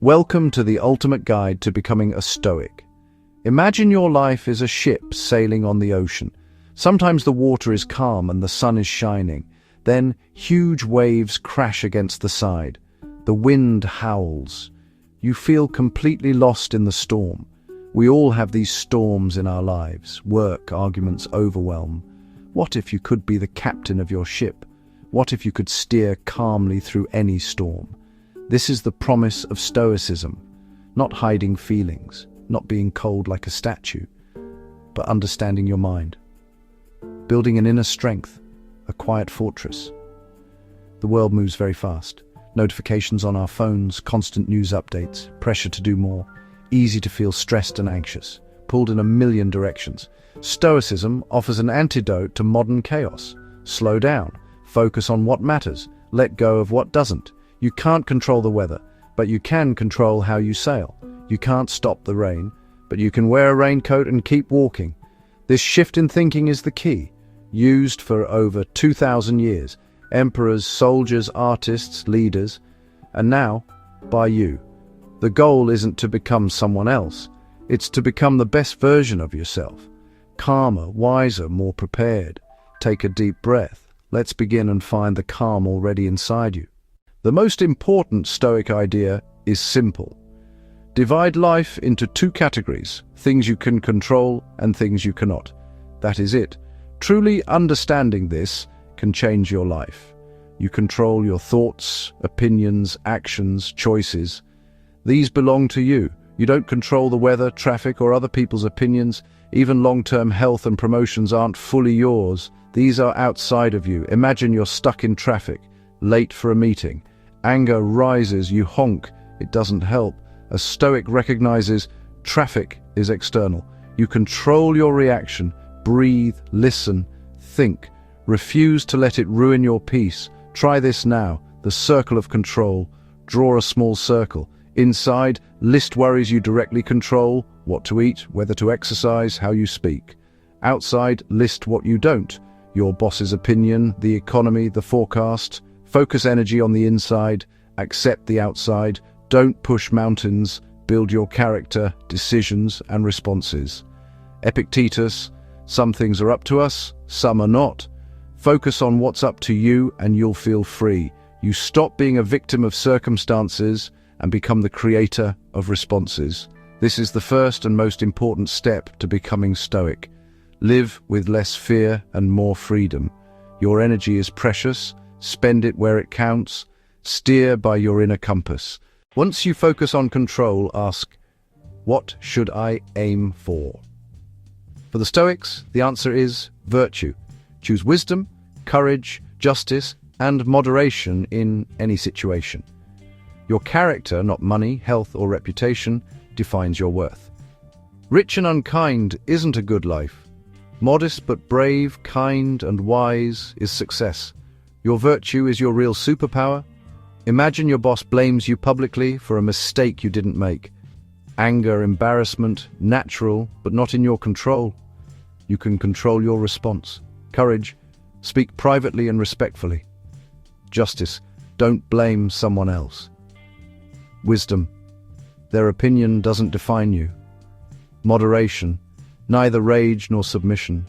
Welcome to the ultimate guide to becoming a Stoic. Imagine your life is a ship sailing on the ocean. Sometimes the water is calm and the sun is shining. Then huge waves crash against the side. The wind howls. You feel completely lost in the storm. We all have these storms in our lives. Work, arguments, overwhelm. What if you could be the captain of your ship? What if you could steer calmly through any storm? This is the promise of Stoicism, not hiding feelings, not being cold like a statue, but understanding your mind. Building an inner strength, a quiet fortress. The world moves very fast. Notifications on our phones, constant news updates, pressure to do more, easy to feel stressed and anxious, pulled in a million directions. Stoicism offers an antidote to modern chaos. Slow down, focus on what matters, let go of what doesn't. You can't control the weather, but you can control how you sail. You can't stop the rain, but you can wear a raincoat and keep walking. This shift in thinking is the key, used for over 2,000 years. Emperors, soldiers, artists, leaders, and now, by you. The goal isn't to become someone else. It's to become the best version of yourself. Calmer, wiser, more prepared. Take a deep breath. Let's begin and find the calm already inside you. The most important Stoic idea is simple. Divide life into two categories, things you can control and things you cannot. That is it. Truly understanding this can change your life. You control your thoughts, opinions, actions, choices. These belong to you. You don't control the weather, traffic, or other people's opinions. Even long-term health and promotions aren't fully yours. These are outside of you. Imagine you're stuck in traffic, late for a meeting. Anger rises, you honk. It doesn't help. A Stoic recognizes traffic is external. You control your reaction. Breathe, listen, think. Refuse to let it ruin your peace. Try this now. The circle of control. Draw a small circle. Inside, list worries you directly control. What to eat, whether to exercise, how you speak. Outside, list what you don't. Your boss's opinion, the economy, the forecast. Focus energy on the inside, accept the outside, don't push mountains, build your character, decisions, and responses. Epictetus, some things are up to us, some are not. Focus on what's up to you and you'll feel free. You stop being a victim of circumstances and become the creator of responses. This is the first and most important step to becoming Stoic. Live with less fear and more freedom. Your energy is precious. Spend it where it counts. Steer by your inner compass. Once you focus on control, ask, what should I aim for? For the Stoics, the answer is virtue. Choose wisdom, courage, justice, and moderation in any situation. Your character, not money, health, or reputation, defines your worth. Rich and unkind isn't a good life. Modest but brave, kind, and wise is success. Your virtue is your real superpower. Imagine your boss blames you publicly for a mistake you didn't make. Anger, embarrassment, natural, but not in your control. You can control your response. Courage, speak privately and respectfully. Justice, don't blame someone else. Wisdom, their opinion doesn't define you. Moderation, neither rage nor submission.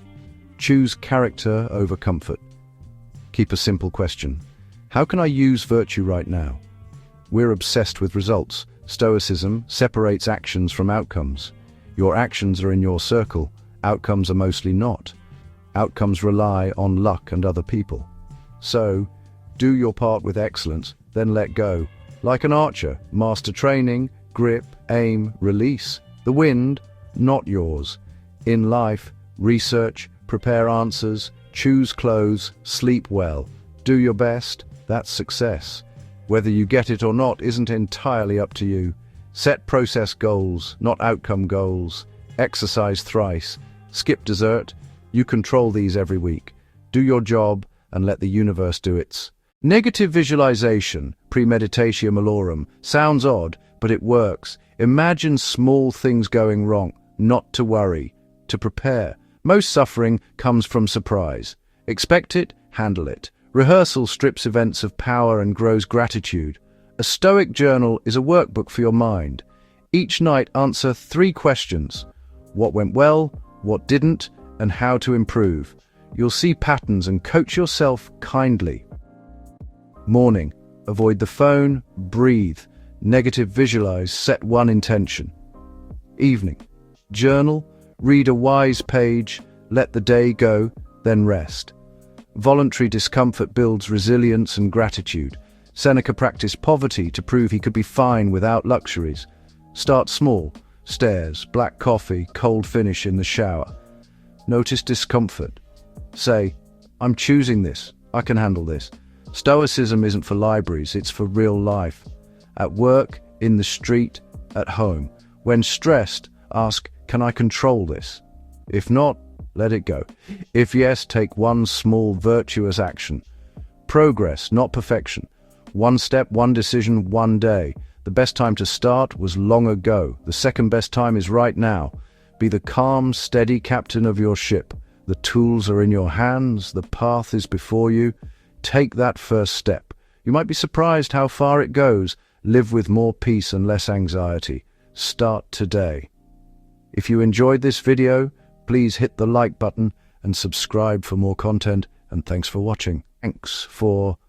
Choose character over comfort. Keep a simple question. How can I use virtue right now? We're obsessed with results. Stoicism separates actions from outcomes. Your actions are in your circle. Outcomes are mostly not. Outcomes rely on luck and other people. So, do your part with excellence, then let go. Like an archer, master training, grip, aim, release. The wind, not yours. In life, research, prepare answers, choose clothes, sleep well. Do your best, that's success. Whether you get it or not isn't entirely up to you. Set process goals, not outcome goals. Exercise thrice. Skip dessert. You control these every week. Do your job and let the universe do its. Negative visualization, premeditatio malorum, sounds odd, but it works. Imagine small things going wrong, not to worry, to prepare. Most suffering comes from surprise. Expect it, handle it. Rehearsal strips events of power and grows gratitude. A A Stoic journal is a workbook for your mind. Each night answer 3 questions: what went well, what didn't, and how to improve. You'll see patterns and coach yourself kindly. Morning. Avoid the phone, breathe, negative visualize, set one intention. Evening. Journal, read a wise page, let the day go, then rest. Voluntary discomfort builds resilience and gratitude. Seneca practiced poverty to prove he could be fine without luxuries. Start small, stairs, black coffee, cold finish in the shower. Notice discomfort. Say, I'm choosing this, I can handle this. Stoicism isn't for libraries, it's for real life. At work, in the street, at home. When stressed, ask, can I control this? If not, let it go. If yes, take one small virtuous action. Progress, not perfection. One step, one decision, one day. The best time to start was long ago. The second best time is right now. Be the calm, steady captain of your ship. The tools are in your hands, the path is before you. Take that first step. You might be surprised how far it goes. Live with more peace and less anxiety. Start today. If you enjoyed this video, please hit the like button and subscribe for more content, and thanks for watching. Thanks for